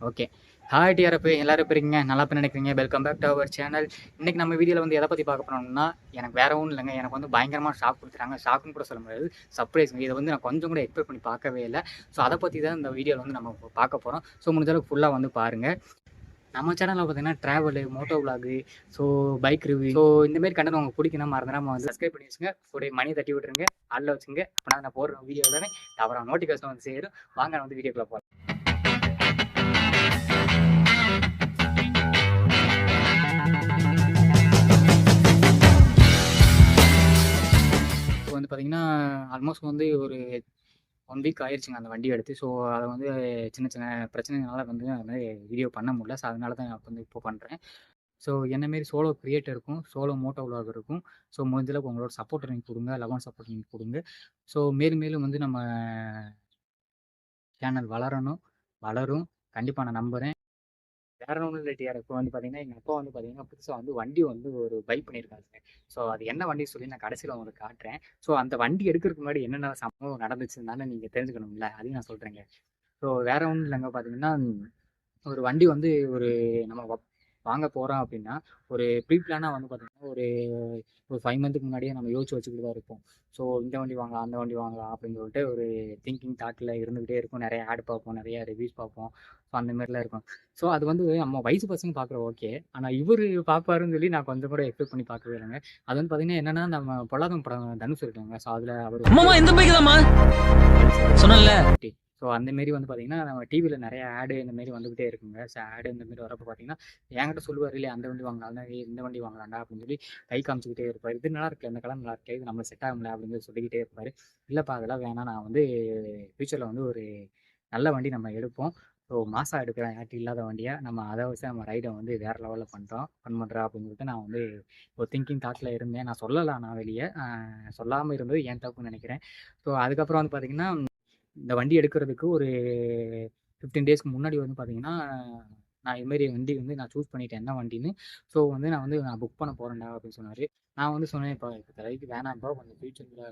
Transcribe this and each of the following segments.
Okay. Hi TRF எல்லாரும் எப்படி இருக்கீங்க? நல்லா நினைக்கிறீங்க. Welcome back to our channel. இன்னைக்கு நம்ம வீடியோவில் வந்து எதை பற்றி பார்க்க போனோம்னா, எனக்கு வேற ஒன்றும் இல்லைங்க. எனக்கு வந்து பயங்கரமாக ஷாக் கொடுத்துட்டாங்க. ஷாக்குன்னு கூட சொல்ல முடியாது, சர்ப்ரைஸுங்க. இதை வந்து நான் கொஞ்சம் கூட எக்ஸ்பெக்ட் பண்ணி பார்க்கவே இல்லை. ஸோ அதை பற்றி தான் இந்த வீடியோவில் வந்து நம்ம பார்க்க போகிறோம். ஸோ முடிஞ்ச அளவுக்கு ஃபுல்லாக வந்து பாருங்கள். நம்ம சேனலில் பார்த்தீங்கன்னா travel, moto vlog, so bike review, so இந்தமாரி கண்டென்ட் உங்களுக்கு பிடிக்கணும் மறந்துடாம வந்து சப்ஸ்கிரைப் பண்ணி வச்சுங்க. கூட மணி தட்டி விட்டுருங்க, ஆளில் வச்சுங்க. அப்படின்னா நான் போடுற வீடியோ எல்லாமே அப்புறம் நோட்டிஃபிகேஷன் வந்து சேரும். வாங்க வந்து வீடியோக்குள்ள போகலாம். இப்போ வந்து பார்த்தீங்கன்னா ஆல்மோஸ்ட் வந்து ஒரு 1 வீக் ஆயிடுச்சுங்க அந்த வண்டி எடுத்து. ஸோ அதை வந்து சின்ன சின்ன பிரச்சனைகளால் வந்து அது மாதிரி வீடியோ பண்ண முடியல. ஸோ அதனால தான் நான் வந்து இப்போ பண்ணுறேன். ஸோ என்னமாரி சோலோ கிரியேட்டர் இருக்கும், சோலோ மோட்டோ விளாக் இருக்கும். ஸோ முடிஞ்ச அளவுக்கு உங்களோட சப்போர்ட் நீங்கள் கொடுங்க, லவ் சப்போர்ட் நீங்கள் கொடுங்க. ஸோ மேலும் மேலும் வந்து நம்ம சேனல் வளரும் கண்டிப்பாக நான் நம்புகிறேன். வேற ஒன்றும் இல்லை டிஆர். இப்போ வந்து பார்த்தீங்கன்னா எங்கள் அப்பா வந்து பார்த்தீங்கன்னா புதுசாக வந்து வண்டி வந்து ஒரு பை பண்ணியிருக்காங்க. ஸோ அது என்ன வண்டி சொல்லி நான் கடைசியில் உங்களுக்கு காட்டுறேன். ஸோ அந்த வண்டி எடுக்கிறதுக்கு முன்னாடி என்னென்ன சம்பவம் நடந்துச்சுனால நீங்கள் தெரிஞ்சுக்கணும்ல, அதையும் நான் சொல்கிறேங்க. ஸோ வேற ஒன்றும் இல்லைங்க. பார்த்தீங்கன்னா ஒரு வண்டி வந்து ஒரு நம்ம வாங்க போகிறோம் அப்படின்னா ஒரு ப்ரீ பிளானாக வந்து பார்த்தீங்கன்னா ஒரு ஒரு 5 மந்த்துக்கு முன்னாடியே நம்ம யோசிச்சு வச்சுக்கிட்டு தான் இருப்போம். ஸோ இந்த வண்டி வாங்கலாம், அந்த வண்டி வாங்கலாம் அப்படின்னு சொல்லிட்டு ஒரு திங்கிங் தாட்டில் இருந்துக்கிட்டே இருக்கும். நிறைய ஆட் பார்ப்போம், நிறைய ரிவ்யூஸ் பார்ப்போம். ஸோ அந்த மாதிரிலாம் இருக்கும். ஸோ அது வந்து நம்ம வயசு பசங்க பார்க்குற ஓகே. ஆனால் இவர் பார்ப்பாருன்னு சொல்லி நான் கொஞ்சம் கூட எக்ஸ்பெக்ட் பண்ணி பார்க்கவே இல்லைங்க. அது வந்து பார்த்தீங்கன்னா என்னென்னா நம்ம பொல்லாதம் படம் தனுஷ் இருக்காங்க. ஸோ அதில் அவர் இந்த பைக் தான்மா சொன்னல. ஸோ அந்தமாரி வந்து பார்த்தீங்கன்னா நம்ம டிவியில் நிறைய ஆடு இந்தமாரி வந்துகிட்டே இருக்குங்க. ஸோ ஆடு இந்தமாரி வரப்போ பார்த்தீங்கன்னா என்கிட்ட சொல்லுவார், இல்லையா அந்த வண்டி வாங்கலாம், இந்த வண்டி வாங்கலாம்டா அப்படின்னு சொல்லி கை காமிச்சிக்கிட்டே இருப்பார். இது நல்லா இருக்கு, அந்த கலர் நல்லா இருக்கு, இது நம்மளுக்கு செட் ஆகும்ல அப்படின்னு சொல்லி சொல்லிக்கிட்டே இருப்பார். இல்லைப்பா அதெல்லாம் வேணாம், நான் வந்து ஃப்யூச்சரில் வந்து ஒரு நல்ல வண்டி நம்ம எடுப்போம். ஸோ மாதம் எடுக்கிறேன் யார்ட்டு இல்லாத வண்டியாக நம்ம அதை வச்சு நம்ம ரைடை வந்து வேறு லெவலில் பண்ணுறா அப்படின்னு சொல்லிட்டு நான் வந்து ஒரு திங்கிங் தாட்டில் இருந்தேன். நான் சொல்லலாம், நான் வெளியே சொல்லாமல் இருந்தது என் தப்புன்னு நினைக்கிறேன். ஸோ அதுக்கப்புறம் வந்து பார்த்திங்கன்னா இந்த வண்டி எடுக்கிறதுக்கு ஒரு 15 டேஸ்க்கு முன்னாடி வந்து பார்த்தீங்கன்னா நான் இதுமாரி வண்டி வந்து நான் சூஸ் பண்ணிட்டேன் என்ன வண்டின்னு. ஸோ வந்து நான் புக் பண்ண போகிறேன்டா அப்படின்னு சொன்னார். நான் வந்து சொன்னேன், இப்போ தலைக்கு வேணாம்ப்பா, கொஞ்சம் ஃபியூச்சரில்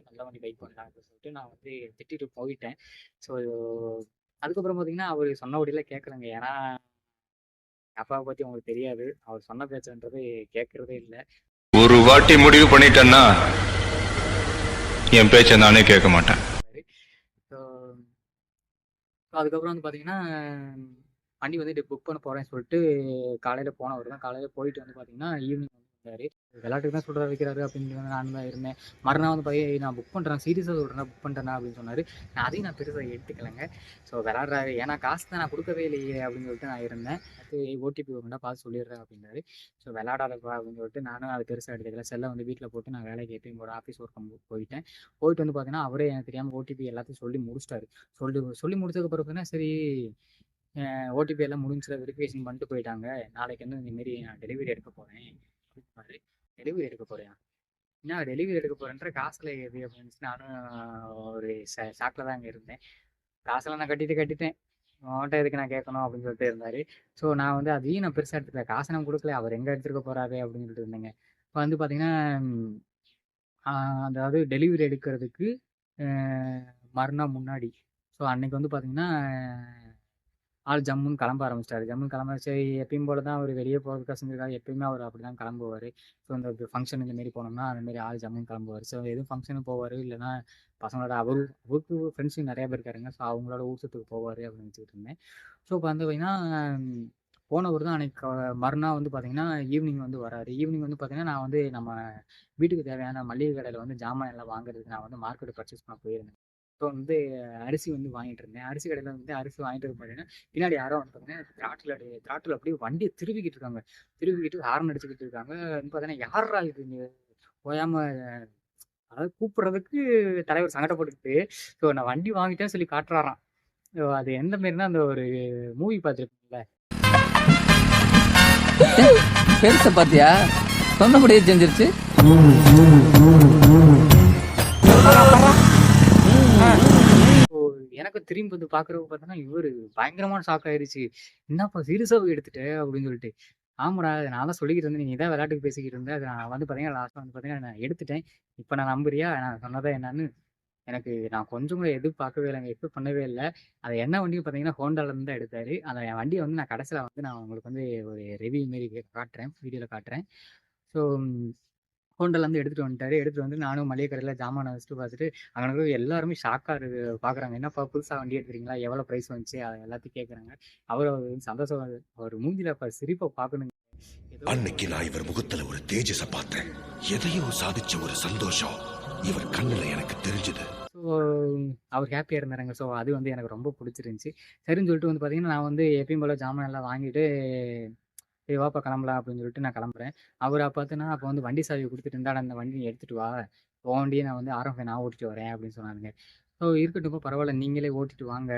நல்ல வண்டி பைக் பண்ணலாம் அப்படின்னு சொல்லிட்டு நான் வந்து திட்டிட்டு போயிட்டேன். ஸோ அதுக்கப்புறம் பார்த்தீங்கன்னா அவர் சொன்னபடியெல்லாம் கேட்குறேங்க. ஏன்னா அப்பாவை பற்றி உங்களுக்கு தெரியாது, அவர் சொன்ன பேச்சுன்றது கேட்குறதே இல்லை. ஒரு வாட்டி முடிவு பண்ணிட்டேன்னா என் பேச்சை நானே கேட்க மாட்டேன். ஸோ அதுக்கப்புறம் வந்து பார்த்தீங்கன்னா வண்டி வந்து புக் பண்ண போகிறேன்னு சொல்லிட்டு காலையில் போனவர் தான். காலையில் போயிட்டு வந்து பார்த்தீங்கன்னா ஈவினிங் வந்து வந்தார். விளையாட்டுக்கு தான் சொல்கிற வைக்கிறாரு அப்படின்னு நான் தான் இருந்தேன். மறுநாள் வந்து பார்த்தீங்கன்னா நான் புக் பண்ணுறேன், சீரியஸாக சொல்கிறேன், புக் பண்ணுறேன்னா அப்படின்னு சொன்னார். நான் அதையும் நான் பெருசாக எடுத்துக்கலைங்க. ஸோ விளாட்றாரு, ஏன்னா காசு தான் நான் கொடுக்கவே இல்லையே அப்படின்னு சொல்லிட்டு நான் இருந்தேன். அது ஓடிபி வேணும்னா பார்த்து சொல்லிடுறேன் அப்படின்னாரு. ஸோ விளையாடாதப்பா அப்படின்னு சொல்லிட்டு நானும் அது பெருசாக எடுத்துக்கல. செல்லை வந்து வீட்டில் போட்டு நான் வேலைக்கு எப்பயும் போட ஆஃபீஸ் ஒர்க் போயிட்டேன். போயிட்டு வந்து பார்த்தீங்கன்னா அவரே எனக்கு தெரியாமல் ஓடிபி எல்லாத்தையும் சொல்லி முடிச்சிட்டாரு. சொல்லி முடிச்சதுக்கு பிறகு பார்த்தீங்கன்னா சரி ஓடிபி எல்லாம் முடிஞ்சிட வெரிஃபிகேஷன் பண்ணிட்டு போயிட்டாங்க. நாளைக்கு வந்து இந்தமாரி நான் டெலிவரி எடுக்க போகிறேன் அப்படின்னாரு. டெலிவரி எடுக்க போகிறேன், என்ன டெலிவரி எடுக்க போகிறேன்ற காசில் எது அப்படின்னு நானும் ஒரு ஷாக்கில் தான் அங்கே இருந்தேன். காசெல்லாம் நான் கட்டிட்டேன், அவன்கிட்ட எதுக்கு நான் கேட்கணும் அப்படின்னு சொல்லிட்டு இருந்தார். ஸோ நான் வந்து அதையும் நான் பெருசாக எடுத்துக்கல. காசை நான் கொடுக்கல, அவர் எங்கே எடுத்துருக்க போகிறாரு அப்படின்னு சொல்லிட்டு இருந்தேங்க. இப்போ வந்து பார்த்தீங்கன்னா அதாவது டெலிவரி எடுக்கிறதுக்கு மறுநாள் முன்னாடி, ஸோ அன்னைக்கு வந்து பார்த்தீங்கன்னா ஆள் ஜம்முன்னு கிளம்ப ஆரம்பிச்சிட்டாரு. ஜம்முன்னு கிளம்ப சரி எப்பயும் போல தான் அவர் வெளியே போகிறதுக்காக செஞ்சிருக்காரு. எப்பயுமே அவர் அப்படி தான் கிளம்புவார். ஸோ இந்த ஃபங்க்ஷன் இந்தமாரி போனோம்னா அந்தமாரி ஆள் ஜம்முன்னு கிளம்புவார். ஸோ எதுவும் ஃபங்க்ஷனுக்கு போவார், இல்லைனா பசங்களோட அவருக்கு ஃப்ரெண்ட்ஸுங்க நிறையா பேர் இருக்காருங்க. ஸோ அவங்களோட ஊர் சுற்றுக்கு போவார் அப்படின்னு நினச்சிக்கிட்டு இருந்தேன். ஸோ இப்போ வந்து பார்த்தீங்கன்னா போனவர் தான் அன்றைக்கி மறுநாள் வந்து பார்த்தீங்கன்னா ஈவினிங் வந்து வராரு. ஈவினிங் வந்து பார்த்தீங்கன்னா நான் வந்து நம்ம வீட்டுக்கு தேவையான மளிகை கடையில் வந்து ஜாமான் எல்லாம் வாங்குறதுக்கு நான் வந்து மார்க்கெட்டு பர்ச்சேஸ் பண்ண போயிருந்தேன். இப்போ வந்து அரிசி வந்து வாங்கிட்டு இருந்தேன். அரிசி கடையில் வந்து அரிசி வாங்கிட்டு இருக்க பார்த்தீங்கன்னா பின்னாடி யாரோ வந்து பார்த்தீங்கன்னா த்ராட்டில் அப்படியே வண்டியை திருவிக்கிட்டு இருக்காங்க. திருவிக்கிட்டு ஹார்ன் அடிச்சுக்கிட்டு இருக்காங்க. வந்து பார்த்தீங்கன்னா யாரா இது ஓயாமல், அதாவது கூப்பிட்றதுக்கு தலைவர் சங்கடப்பட்டுக்கிட்டு ஸோ நான் வண்டி வாங்கிட்டேன்னு சொல்லி காட்டுறாராம். ஸோ அது எந்த மாரினா அந்த ஒரு மூவி பார்த்துருக்கீங்களா, பெருச பாத்தியா சொன்னபடியே செஞ்சிருச்சு. எனக்கு திரும்பி வந்து பார்க்குறப்ப பார்த்தோன்னா இவர் பயங்கரமான ஷாக் ஆயிடுச்சு. என்னப்பா சீரியஸாக எடுத்துட்டு அப்படின்னு சொல்லிட்டு. ஆமாடா நான் தான் சொல்லிக்கிட்டு இருந்தேன், நீ தான் விளையாட்டுக்கு பேசிக்கிட்டு இருந்தேன். அது நான் வந்து பார்த்தீங்கன்னா லாஸ்ட்டாக வந்து பார்த்தீங்கன்னா நான் எடுத்துட்டேன். இப்போ நான் நம்புறியா நான் சொன்னதா என்னன்னு. எனக்கு நான் கொஞ்சம் கூட எதிர்பார்க்கவே இல்லைங்க. எக்ஸ்பெக்ட் பண்ணவே இல்ல. அது என்ன வண்டின்னு பார்த்தீங்கன்னா, ஹோண்டாலேருந்து தான் எடுத்தாரு. அந்த வண்டிய வந்து நான் கடைசியில வந்து நான் உங்களுக்கு வந்து ஒரு ரிவ்யூ மாரி காட்டுறேன். வீடியோல காட்டுறேன். ஸோ ஹோண்டாலேருந்து எடுத்துட்டு வந்துட்டாரு. எடுத்துட்டு வந்து நானும் மளிகை கடையில ஜாமான் வச்சுட்டு பார்த்துட்டு, அங்க இருக்கிற எல்லாருமே ஷாக்கா பார்க்குறாங்க. "என்னப்பா புதுசா வண்டி எடுக்குறீங்களா? எவ்வளோ பிரைஸ் வந்துச்சு?" அத எல்லாத்தையும் கேட்குறாங்க. அவரு சந்தோஷம் அவர் மூஞ்சில சிரிப்ப பார்க்கணுங்க. ஏதோ அன்னைக்கு நான் இவர் முகத்துல ஒரு தேஜஸ பார்த்தேன். எதையோ சாதிச்ச ஒரு சந்தோஷம் இவர் கண்ணுல எனக்கு தெரிஞ்சது. ஸோ அவர் ஹேப்பியா இருந்தாருங்க. ஸோ அது வந்து எனக்கு ரொம்ப புடிச்சிருந்துச்சு. சரின்னு சொல்லிட்டு வந்து பார்த்தீங்கன்னா, நான் வந்து எப்பயும் போல ஜாமான் எல்லாம் வாங்கிட்டு, "சரி வாப்பா கிளம்பலாம்" அப்படின்னு சொல்லிட்டு நான் கிளம்புறேன். அவர பார்த்தேன்னா, அப்போ வந்து வண்டி சாவிய குடுத்துட்டு, "இந்தாடா இந்த வண்டி நீ எடுத்துட்டு வா. உன் வண்டிய நான் வந்து R15 நான் ஓட்டிட்டு வரேன்" அப்படின்னு சொன்னாருங்க. "ஸோ இருக்கட்டும்ப்பா பரவால்ல. நீங்களே ஓட்டிட்டு வாங்க.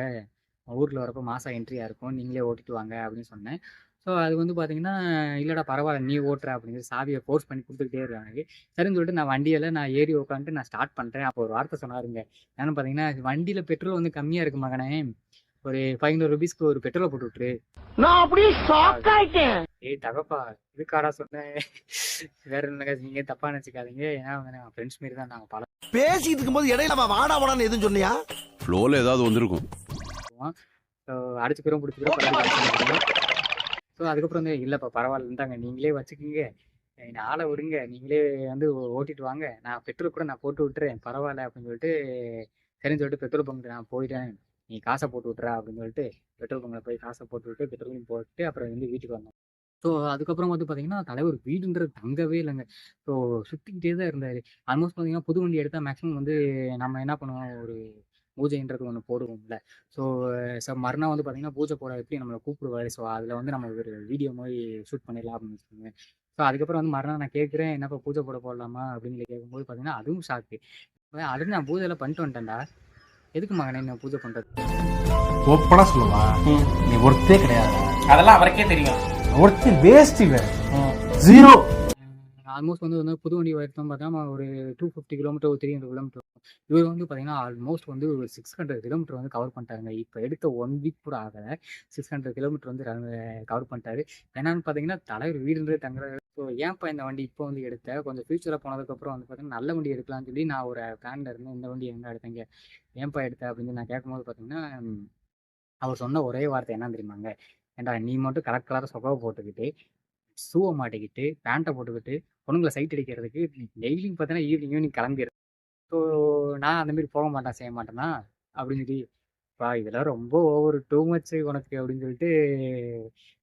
ஊருக்குள்ள வரப்போ மாசா என்ட்ரியா இருக்கும். நீங்களே ஓட்டிட்டு வாங்க" அப்படின்னு சொன்னேன். ஸோ அது வந்து பார்த்தீங்கன்னா, "இல்லடா பரவால்ல நீ ஓட்டுற" அப்படின்னு சொல்லி சாவிய ஃபோர்ஸ் பண்ணி குடுத்துக்கிட்டே இருக்காங்க எனக்கு. சரின்னு சொல்லிட்டு நான் வண்டியில நான் ஏறி உட்காந்துட்டு நான் ஸ்டார்ட் பண்றேன். அப்போ ஒரு வார்த்தை சொன்னாருங்க. என்னன்னு பார்த்தீங்கன்னா, "வண்டியில பெட்ரோல் வந்து கம்மியா இருக்கு மகனே. ஒரு ₹500க்கு ஒரு பெட்ரோல போட்டு விட்டுரு." நான் அப்படியே ஷாக் ஆயிட்டேன். ஏய் தகப்பா! இதுக்காடா சொன்னேன். வேற இல்லங்க. நீங்க தப்பா நெனச்சுக்காதீங்க. ஏன்னா வந்து நாங்க ஃப்ரெண்ட்ஸ் மாரி தான் நாங்க பேசிட்டு இருக்கும்போது இடையில அவன் வாடா வாடான்னு எதுவும் சொன்னியா? ஃப்ளோல ஏதாவது வந்திருக்கும். பழகுவோம். ஸோ அடிச்சுக்கிறோம், புடிச்சுக்கிறோம், பக்கத்துல ஸோ அதுக்கப்புறம் வந்து, "இல்லப்பா பரவால்ல இந்தாங்க நீங்களே வச்சுக்கங்க. என்ன ஆள விடுங்க. நீங்களே வந்து ஓட்டிட்டு வாங்க. நான் பெட்ரோல் கூட நான் போட்டு விட்டுறேன். பரவால்ல" அப்படின்னு சொல்லிட்டு, சரின்னு சொல்லிட்டு பெட்ரோல் பங்க் நான் போயிட்டேன். "நீ காச போட்டு விட்டுறா" அப்படின்னு சொல்லிட்டு, பெட்ரோல் பங்க்ல போய் காச போட்டு விட்டு, பெட்ரோலையும் போட்டு அப்புறம் வந்து வீட்டுக்கு வந்தோம். ஸோ அதுக்கப்புறம் வந்து பார்த்தீங்கன்னா, தலைவர் வீடுன்றது தங்கவே இல்லங்க. ஸோ சுத்திக்கிட்டே தான் இருந்தாரு. ஆல்மோஸ்ட் பார்த்தீங்கன்னா, புது வண்டி எடுத்தா மேக்ஸிமம் வந்து நம்ம என்ன பண்ணுவோம், ஒரு பூஜைன்றது ஒண்ணு போடுவோம்ல. ஸோ மறுநாள் வந்து பார்த்தீங்கன்னா, பூஜை போட எப்படி நம்மள கூப்பிடுவாரு. ஸோ அதில வந்து நம்ம ஒரு வீடியோ மாரி ஷூட் பண்ணிடலாம் அப்படின்னு வச்சுக்கோங்க. ஸோ அதுக்கப்புறம் வந்து மறுநாள் நான் கேட்குறேன், "என்னப்பா பூஜை போட போடலாமா?" அப்படின்னு சொல்லி கேட்கும்போது பார்த்தீங்கன்னா, அதுவும் ஷாக்கு. "ஆல்ரெடி நான் பூஜைலாம் பண்ணிட்டு வந்துட்டேன்டா. எதுக்கு மகனே இன்னும் பூஜை பண்றது?" ஓப்பனா சொல்லுவா, நீ ஒர்த்தே கிடையாது. அதெல்லாம் அவருக்கே தெரியும். ஒர்த்து வேஸ்ட் இவன். ஜீரோ. ஆல்மோஸ்ட் வந்து புது வண்டி எடுத்தோம் பார்த்தா ஒரு 250 கிலோமீட்டர், ஒரு 300 கிலோமீட்டர் வரும். இவர் வந்து பார்த்தீங்கன்னா, ஆல்மோஸ்ட் வந்து ஒரு 600 கிலோமீட்டர் வந்து கவர் பண்ணிட்டாருங்க. இப்போ எடுத்த 1 வீக் கூட ஆகல. 600 கிலோமீட்டர் வந்து கவர் பண்ணிட்டாரு. என்னன்னு பார்த்தீங்கன்னா, தலைவர் வீடுன்றே தங்குறாரு. ஸோ ஏன்ப்பா இந்த வண்டி இப்போ வந்து எடுத்த? கொஞ்சம் ஃபியூச்சரில் போனதுக்கப்புறம் வந்து பார்த்தீங்கன்னா, நல்ல வண்டி எடுக்கலாம்னு சொல்லி நான் ஒரு பிளான்ல இருந்தேன். இந்த வண்டி எங்க எடுத்தீங்க? ஏன்ப்பா எடுத்த? அப்படின்னு சொல்லி நான் கேட்கும்போது பார்த்தீங்கன்னா, அவர் சொன்ன ஒரே வார்த்தை என்ன தெரியுமாங்க? "ஏன்டா நீ மட்டும் கலர் கலரா சொக்காவ போட்டுக்கிட்டு, ஷூவ மாட்டிக்கிட்டு, பேண்ட்ட போட்டுக்கிட்டு, பொண்ணுங்கள சைட் அடிக்கிறதுக்கு டெய்லியும் பார்த்தீங்கன்னா, ஈவினிங் கிளம்பிரு. ஸோ நான் அந்த மாரி போக மாட்டேன், செய்ய மாட்டேனா?" அப்படின்னு சொல்லி, "அப்பா இதெல்லாம் ரொம்ப ஓவர் டூ மச் உனக்கு" அப்படின்னு சொல்லிட்டு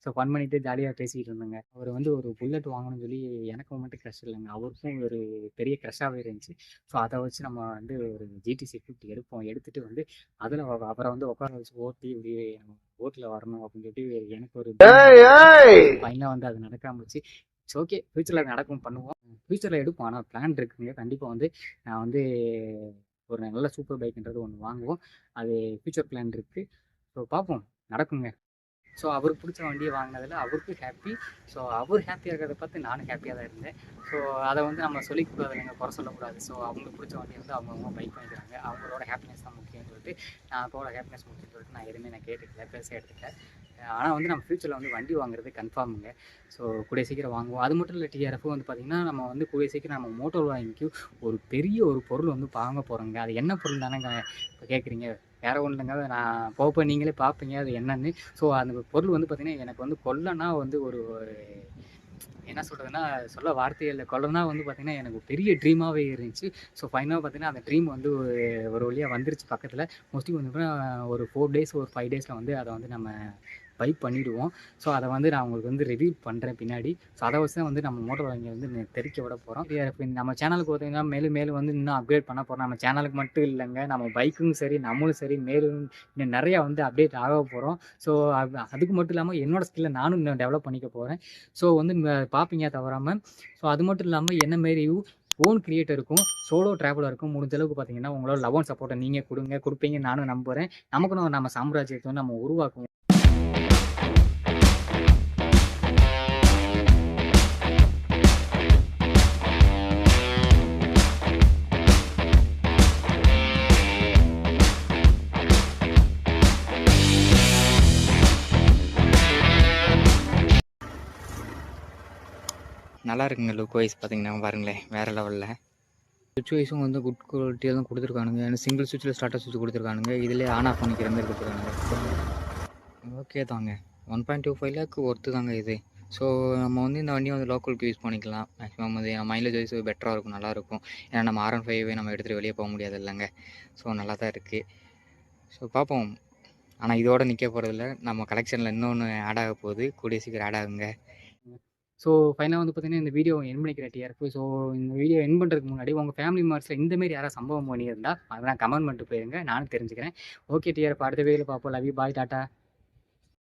ஸோ ஃபன் பண்ணிட்டு ஜாலியா பேசிக்கிட்டு இருந்தேங்க. அவரு வந்து ஒரு புல்லட் வாங்கணும்னு சொல்லி எனக்கு மட்டும் க்ரஷ் இல்லங்க. அவருக்கும் ஒரு பெரிய க்ரஷ்ஷாவே இருந்துச்சு. ஸோ அத வச்சு நம்ம வந்து ஒரு GTC 50 எடுப்போம். எடுத்துட்டு வந்து அதில அவர வந்து உட்கார வச்சு ஓட்டி இப்படி ரோட்ல வரணும் அப்படின்னு சொல்லிட்டு எனக்கு ஒரு ஃபைனலா வந்து அது நடக்காம போச்சு. It's okay. ஃபியூச்சர்ல நடக்கும் பண்ணுவோம். ஃபியூச்சர்ல எடுப்போம். ஆனா பிளான் இருக்குங்க. கண்டிப்பா வந்து நான் வந்து ஒரு நல்ல சூப்பர் பைக்ன்றது ஒண்ணு வாங்குவோம். அது ஃபியூச்சர் பிளான் இருக்கு. ஸோ பார்ப்போம். நடக்குங்க. ஸோ அவருக்கு பிடிச்ச வண்டிய வாங்கினதுல அவருக்கும் ஹேப்பி. ஸோ அவர் ஹேப்பியா இருக்கிறத பார்த்து நானும் ஹேப்பியா தான் இருந்தேன். ஸோ அத வந்து நம்ம சொல்லிக்கூடாது இல்லைங்க, குறை சொல்லக்கூடாது. ஸோ அவங்களுக்கு பிடிச்ச வண்டிய வந்து அவங்கவங்க பைக் வாங்கிக்கிறாங்க. அவங்களோட ஹேப்பினஸ் தான் முக்கியம்னு சொல்லிட்டு, நான் அப்போட ஹேப்பினஸ் முக்கியம்னு சொல்லிட்டு நான் எதுவுமே நான் கேட்டுக்கல, பெருசா எடுத்துக்கல. ஆனா வந்து நம்ம ஃபியூச்சர்ல வந்து வண்டி வாங்குறது கன்ஃபார்முங்க. ஸோ கூடிய சீக்கிரம் வாங்குவோம். அது மட்டும் இல்ல TRF வந்து பார்த்தீங்கன்னா, நம்ம வந்து கூடிய சீக்கிரம் நம்ம மோட்டோ வாங்கிக்கு ஒரு பெரிய ஒரு பொருள் வந்து வாங்க போறோங்க. அது என்ன பொருள் தானேங்க இப்ப கேட்குறீங்க? வேற ஒண்ணும் இல்லங்க. நான் போக நீங்களே பார்ப்பீங்க அது என்னன்னு. ஸோ அந்த பொருள் வந்து பார்த்தீங்கன்னா, எனக்கு வந்து கொல்லனா வந்து ஒரு என்ன சொல்றதுன்னா, சொல்ல வார்த்தையே இல்ல. கொல்லனா வந்து பார்த்தீங்கன்னா, எனக்கு பெரிய ட்ரீமாவே இருந்துச்சு. ஸோ ஃபைனலா பார்த்தீங்கன்னா, அந்த ட்ரீம் வந்து ஒரு வழியா வந்துருச்சு பக்கத்துல. மோஸ்ட்லி வந்து ஒரு 4 டேஸ், ஒரு 5 டேஸ்ல வந்து அத வந்து நம்ம பை பண்ணிடுவோம். ஸோ அத வந்து நான் உங்களுக்கு வந்து ரிவீல் பண்றேன் பின்னாடி. ஸோ அத வச்சு தான் வந்து நம்ம மோட்டோ வாங்கி வந்து தெறிக்க விட போறோம். நம்ம சேனலுக்கு பார்த்தீங்கன்னா, மேலும் மேலும் வந்து இன்னும் அப்கிரேட் பண்ண போறோம். நம்ம சேனலுக்கு மட்டும் இல்லங்க, நம்ம பைக்கும் சரி, நம்மளும் சரி, மேலும் இன்னும் நெறைய வந்து அப்டேட் ஆக போறோம். ஸோ அதுக்கு மட்டும் இல்லாம என்னோட ஸ்கில்ல நானும் இன்னும் டெவலப் பண்ணிக்க போறேன். ஸோ வந்து பார்ப்பீங்க தவறாம. ஸோ அது மட்டும் இல்லாம என்ன மாரியும் ஓன் கிரியேட்டருக்கும், சோலோ டிராவலருக்கும் முடிஞ்ச அளவுக்கு பார்த்தீங்கன்னா, உங்களோட லவ் அண்ட் சப்போர்ட்ட நீங்க குடுப்பீங்கன்னு நானும் நம்புறேன். நமக்குன்னு நம்ம சாம்ராஜ்யத்த வந்து நம்ம உருவாக்குவோம். நல்லா இருக்குங்க லுக் வைஸ் பார்த்தீங்கன்னா பாருங்களேன் வேறு லெவலில். சுவிட்ச் வைஸும் வந்து குட் குவாலிட்டியாக தான் கொடுத்துருக்கானுங்க. ஏன்னா சிங்கிள் சுவிட்சில் ஸ்டார்டர் சுவிட்ச் கொடுத்துருக்கானுங்க. இதிலே ஆன் ஆஃப் பண்ணிக்கிற மாதிரி கொடுத்துருக்கானுங்க. ஓகே தாங்க. 1.25 லேக் ஒர்த்து தாங்க இது. ஸோ நம்ம வந்து இந்த வண்டியை வந்து லோக்கலுக்கு யூஸ் பண்ணிக்கலாம். மேக்ஸிமம் வந்து மைலேஜ் வைஸ் பெட்டராக இருக்கும், நல்லாயிருக்கும். ஏன்னா நம்ம R15 நம்ம எடுத்துகிட்டு வெளியே போக முடியாது இல்லைங்க. ஸோ நல்லா தான் இருக்குது. ஸோ பார்ப்போம். ஆனால் இதோட நிற்க போகிறதில்ல. நம்ம கலெக்ஷனில் இன்னொன்று ஆட் ஆக போகுது. கூடிய சீக்கிரம் ஆட் ஆகுங்க. ஸோ ஃபைனலாக வந்து பார்த்தீங்கன்னா இந்த வீடியோ என் பண்ணிக்கிறேன் டிஆர்எஃப். ஸோ இந்த வீடியோ என் பண்ணுறதுக்கு முன்னாடி உங்கள் ஃபேமிலி மெம்பர்ஸில் இந்தமாரி யாராவது சம்பவம் பண்ணியிருந்தால் அதெல்லாம் கமெண்ட் பண்ணிட்டு போயிருங்க, நானும் தெரிஞ்சுக்கிறேன். ஓகே டிஆர்எஃப், அடுத்த வீடியோவில் பார்ப்போம். Love you, bye, tata.